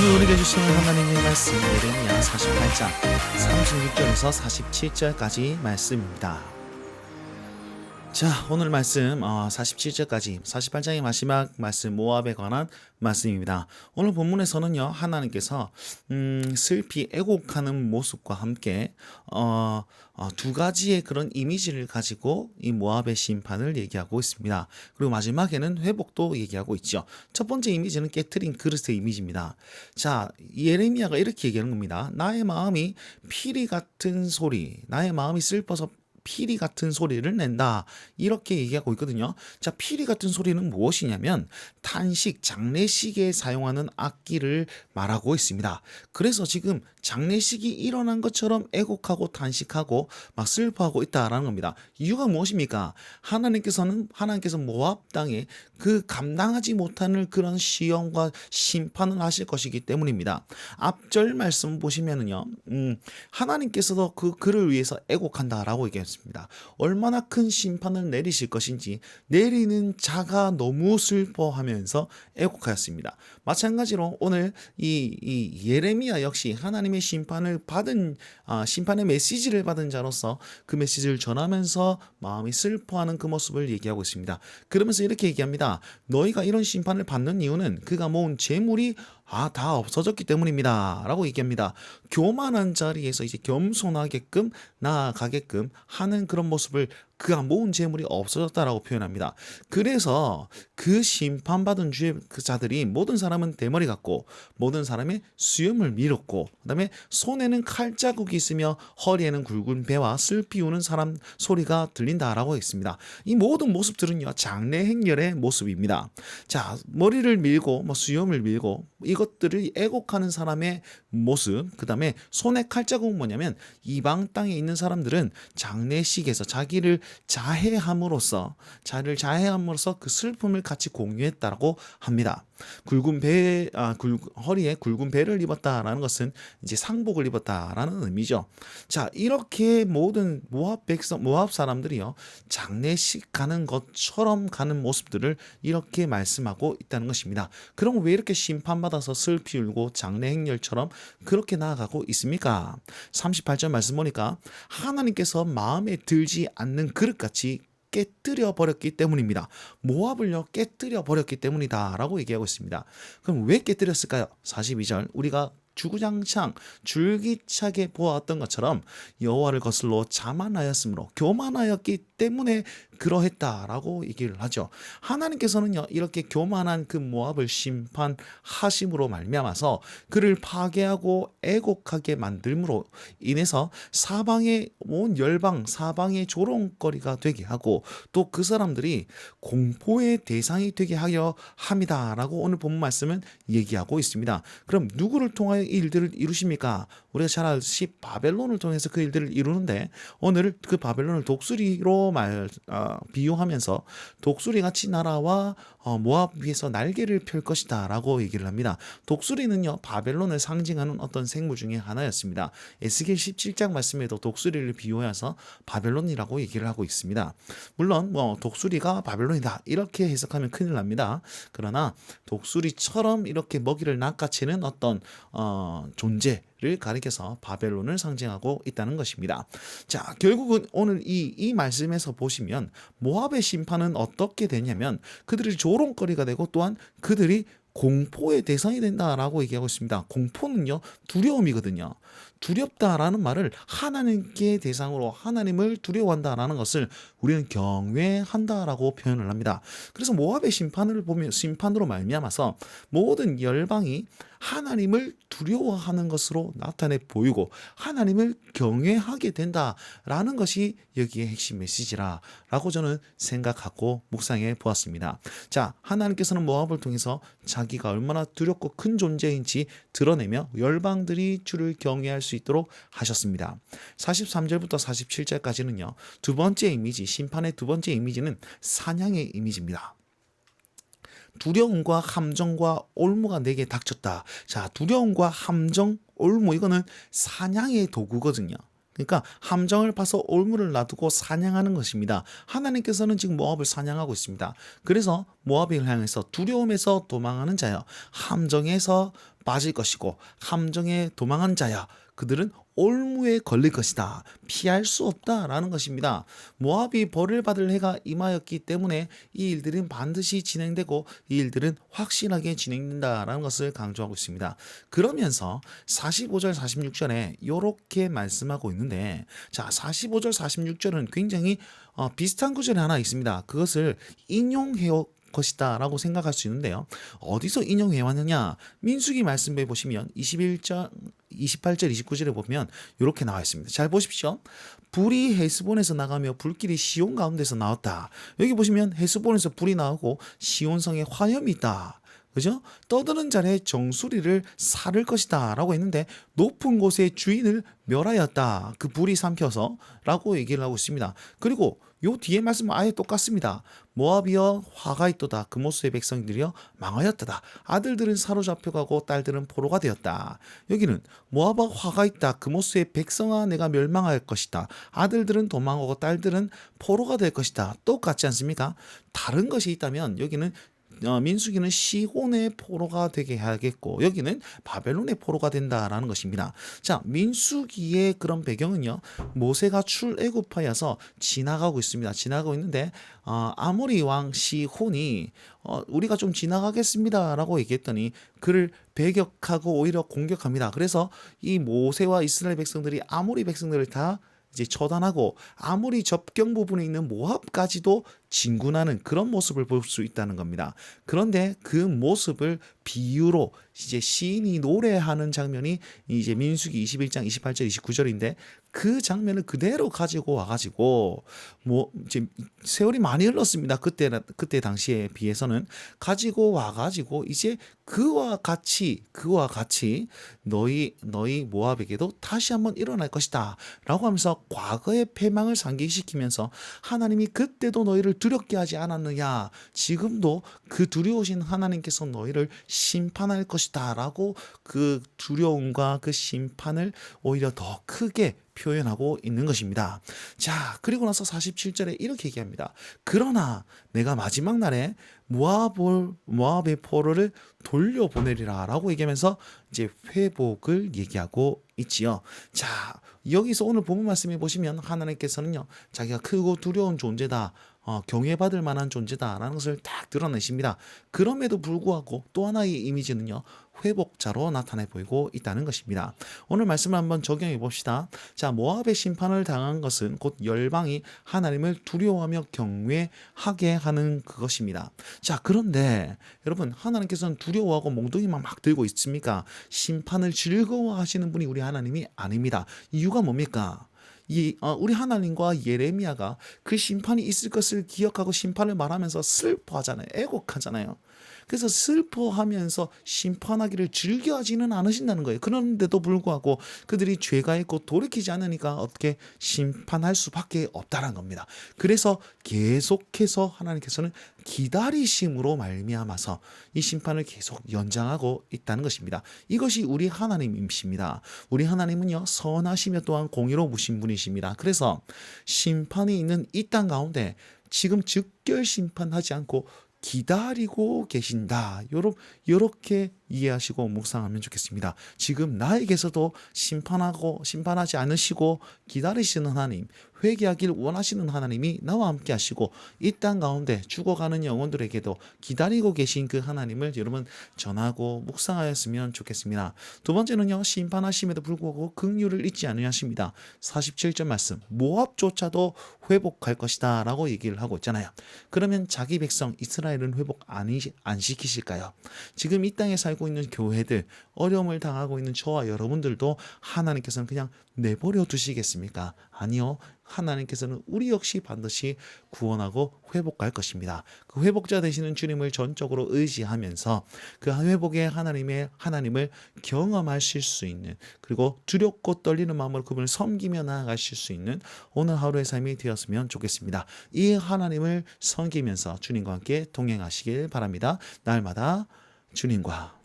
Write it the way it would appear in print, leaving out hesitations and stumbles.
오늘 우리에게 주시는 하나님의 말씀 예레미야 48장 36절에서 47절까지 말씀입니다. 자, 오늘 말씀 47절까지 48장의 마지막 말씀 모압에 관한 말씀입니다. 오늘 본문에서는요, 하나님께서 슬피 애곡하는 모습과 함께 두 가지의 그런 이미지를 가지고 이 모압의 심판을 얘기하고 있습니다. 그리고 마지막에는 회복도 얘기하고 있죠. 첫 번째 이미지는 깨트린 그릇의 이미지입니다. 자, 예레미야가 이렇게 얘기하는 겁니다. 나의 마음이 피리 같은 소리, 나의 마음이 슬퍼서 피리 같은 소리를 낸다, 이렇게 얘기하고 있거든요. 자, 피리 같은 소리는 무엇이냐면 탄식, 장례식에 사용하는 악기를 말하고 있습니다. 그래서 지금 장례식이 일어난 것처럼 애곡하고 탄식하고 막 슬퍼하고 있다라는 겁니다. 이유가 무엇입니까? 하나님께서 모압 땅에 그 감당하지 못하는 그런 시험과 심판을 하실 것이기 때문입니다. 앞절 말씀 보시면은요, 하나님께서도 그를 위해서 애곡한다라고 얘기했습니다. 얼마나 큰 심판을 내리실 것인지 내리는 자가 너무 슬퍼하면서 애곡하였습니다. 마찬가지로 오늘 이 예레미야 역시 하나님의 심판을 받은 심판의 메시지를 받은 자로서 그 메시지를 전하면서 마음이 슬퍼하는 그 모습을 얘기하고 있습니다. 그러면서 이렇게 얘기합니다. 너희가 이런 심판을 받는 이유는 그가 모은 재물이 다 없어졌기 때문입니다 라고 얘기합니다. 교만한 자리에서 이제 겸손하게끔 나아가게끔 하는 그런 모습을, 그가 모은 재물이 없어졌다라고 표현합니다. 그래서 그 심판받은 그 자들이 모든 사람은 대머리 같고 모든 사람의 수염을 밀었고 그다음에 손에는 칼자국이 있으며 허리에는 굵은 배와 슬피 우는 사람 소리가 들린다라고 했습니다. 이 모든 모습들은요, 장례 행렬의 모습입니다. 자, 머리를 밀고 수염을 밀고 이것들을 애곡하는 사람의 모습, 그다음에 손에 칼자국은 뭐냐면 이방 땅에 있는 사람들은 장례식에서 자기를 자해함으로써 그 슬픔을 같이 공유했다라고 합니다. 허리에 굵은 배를 입었다라는 것은 이제 상복을 입었다라는 의미죠. 자, 이렇게 모든 모압 사람들이요, 장례식 가는 것처럼 가는 모습들을 이렇게 말씀하고 있다는 것입니다. 그럼 왜 이렇게 심판받아서 슬피 울고 장례 행렬처럼 그렇게 나아가고 있습니까? 38절 말씀 보니까 하나님께서 마음에 들지 않는 그릇같이 깨뜨려 버렸기 때문입니다. 모압을요, 깨뜨려 버렸기 때문이다 라고 얘기하고 있습니다. 그럼 왜 깨뜨렸을까요? 42절, 우리가 주구장창 줄기차게 보았던 것처럼 여호와를 거슬러 자만하였으므로, 교만하였기 때문에 그러했다라고 얘기를 하죠. 하나님께서는요, 이렇게 교만한 그 모압을 심판하심으로 말미암아서 그를 파괴하고 애곡하게 만들므로 인해서 사방의 온 열방, 사방의 조롱거리가 되게 하고 또 그 사람들이 공포의 대상이 되게 하려 합니다라고 오늘 본문 말씀은 얘기하고 있습니다. 그럼 누구를 통하여 이 일들을 이루십니까? 우리가 잘 알듯이 바벨론을 통해서 그 일들을 이루는데, 오늘 그 바벨론을 독수리로 비유하면서 독수리같이 날아와 모압 위에서 날개를 펼 것이다 라고 얘기를 합니다. 독수리는요, 바벨론을 상징하는 어떤 생물 중에 하나였습니다. 에스겔 17장 말씀에도 독수리를 비유해서 바벨론이라고 얘기를 하고 있습니다. 물론 독수리가 바벨론이다 이렇게 해석하면 큰일 납니다. 그러나 독수리처럼 이렇게 먹이를 낚아채는 어떤 존재를 가리켜서 바벨론을 상징하고 있다는 것입니다. 자, 결국은 오늘 이 말씀에서 보시면 모압의 심판은 어떻게 되냐면 그들이 조롱거리가 되고 또한 그들이 공포의 대상이 된다라고 얘기하고 있습니다. 공포는요, 두려움이거든요. 두렵다라는 말을 하나님께 대상으로 하나님을 두려워한다라는 것을 우리는 경외한다라고 표현을 합니다. 그래서 모압의 심판을 보면, 심판으로 말미암아서 모든 열방이 하나님을 두려워하는 것으로 나타내 보이고 하나님을 경외하게 된다라는 것이 여기에 핵심 메시지라고 저는 생각하고 묵상해 보았습니다. 자, 하나님께서는 모압을 통해서 자기가 얼마나 두렵고 큰 존재인지 드러내며 열방들이 주를 경외할 수 있도록 하셨습니다. 43절부터 47절까지는요, 두 번째 이미지, 심판의 두 번째 이미지는 사냥의 이미지입니다. 두려움과 함정과 올무가 내게 닥쳤다. 자, 두려움과 함정, 올무, 이거는 사냥의 도구거든요. 그러니까 함정을 파서 올무를 놔두고 사냥하는 것입니다. 하나님께서는 지금 모압을 사냥하고 있습니다. 그래서 모압을 향해서 두려움에서 도망하는 자여, 함정에서 빠질 것이고 함정에 도망한 자야 그들은 올무에 걸릴 것이다. 피할 수 없다라는 것입니다. 모압이 벌을 받을 해가 임하였기 때문에 이 일들은 반드시 진행되고 이 일들은 확실하게 진행된다라는 것을 강조하고 있습니다. 그러면서 45절 46절에 이렇게 말씀하고 있는데, 자 45절 46절은 굉장히 비슷한 구절이 하나 있습니다. 그것을 인용해요 것이다 라고 생각할 수 있는데요. 어디서 인용해 왔느냐? 민수기 말씀에 보시면 21절 28절 29절에 보면 이렇게 나와 있습니다. 잘 보십시오. 불이 헤스본에서 나가며 불길이 시온 가운데서 나왔다. 여기 보시면 헤스본에서 불이 나오고 시온성에 화염이 있다. 그죠? 떠드는 자의 정수리를 사를 것이다 라고 했는데 높은 곳의 주인을 멸하였다. 그 불이 삼켜서 라고 얘기를 하고 있습니다. 그리고 요 뒤에 말씀은 아예 똑같습니다. 모압이여 화가 있도다. 그모스의 백성들이여 망하였다. 아들들은 사로잡혀가고 딸들은 포로가 되었다. 여기는 모압아 화가 있다. 그모스의 백성아 내가 멸망할 것이다. 아들들은 도망하고 딸들은 포로가 될 것이다. 똑같지 않습니까? 다른 것이 있다면 여기는 민수기는 시온의 포로가 되게 해야겠고 여기는 바벨론의 포로가 된다라는 것입니다. 자, 민수기의 그런 배경은요. 모세가 출애굽하여서 지나가고 있습니다. 지나가고 있는데 아모리 왕 시혼이 우리가 좀 지나가겠습니다라고 얘기했더니 그를 배격하고 오히려 공격합니다. 그래서 이 모세와 이스라엘 백성들이 아모리 백성들을 다 이제 처단하고 아무리 접경 부분에 있는 모압까지도 진군하는 그런 모습을 볼 수 있다는 겁니다. 그런데 그 모습을 비유로 이제 시인이 노래하는 장면이 이제 민수기 21장 28절 29절인데 그 장면을 그대로 가지고 와가지고 뭐 이제 세월이 많이 흘렀습니다. 그때 당시에 비해서는 가지고 와가지고 이제 그와 같이 너희 모압에게도 다시 한번 일어날 것이다라고 하면서 과거의 패망을 상기시키면서 하나님이 그때도 너희를 두렵게 하지 않았느냐, 지금도 그 두려우신 하나님께서 너희를 심판할 것이다라고 그 두려움과 그 심판을 오히려 더 크게 표현하고 있는 것입니다. 자, 그리고 나서 47절에 이렇게 얘기합니다. 그러나 내가 마지막 날에 모압의 포로를 돌려보내리라 라고 얘기하면서 이제 회복을 얘기하고 있지요. 자, 여기서 오늘 본문 말씀해 보시면 하나님께서는요, 자기가 크고 두려운 존재다, 경외받을 만한 존재다라는 것을 딱 드러내십니다. 그럼에도 불구하고 또 하나의 이미지는요, 회복자로 나타내 보이고 있다는 것입니다. 오늘 말씀을 한번 적용해 봅시다. 자, 모압의 심판을 당한 것은 곧 열방이 하나님을 두려워하며 경외하게 하는 그것입니다. 자, 그런데 여러분, 하나님께서는 두려워하고 몽둥이만 막 들고 있습니까? 심판을 즐거워하시는 분이 우리 하나님이 아닙니다. 이유가 뭡니까? 우리 하나님과 예레미야가 그 심판이 있을 것을 기억하고 심판을 말하면서 슬퍼하잖아요. 애곡하잖아요. 그래서 슬퍼하면서 심판하기를 즐겨하지는 않으신다는 거예요. 그런데도 불구하고 그들이 죄가 있고 돌이키지 않으니까 어떻게 심판할 수밖에 없다는 겁니다. 그래서 계속해서 하나님께서는 기다리심으로 말미암아서 이 심판을 계속 연장하고 있다는 것입니다. 이것이 우리 하나님이십니다. 우리 하나님은요, 선하시며 또한 공의로우신 분이십니다. 그래서 심판이 있는 이 땅 가운데 지금 즉결 심판하지 않고 기다리고 계신다. 요렇게 이해하시고 묵상하면 좋겠습니다. 지금 나에게서도 심판하지 않으시고 기다리시는 하나님, 회개하길 원하시는 하나님이 나와 함께 하시고 이 땅 가운데 죽어가는 영혼들에게도 기다리고 계신 그 하나님을 여러분 전하고 묵상하였으면 좋겠습니다. 두 번째는요, 심판하심에도 불구하고 긍휼을 잊지 않으십니다. 47절 말씀, 모압조차도 회복할 것이다 라고 얘기를 하고 있잖아요. 그러면 자기 백성 이스라엘은 회복 안 시키실까요? 지금 이 땅에 살고 있는 교회들, 어려움을 당하고 있는 저와 여러분들도 하나님께서는 그냥 내버려 두시겠습니까? 아니요. 하나님께서는 우리 역시 반드시 구원하고 회복할 것입니다. 그 회복자 되시는 주님을 전적으로 의지하면서 그 회복의 하나님을 경험하실 수 있는, 그리고 두렵고 떨리는 마음으로 그분을 섬기며 나아가실 수 있는 오늘 하루의 삶이 되었으면 좋겠습니다. 이 하나님을 섬기면서 주님과 함께 동행하시길 바랍니다. 날마다 주님과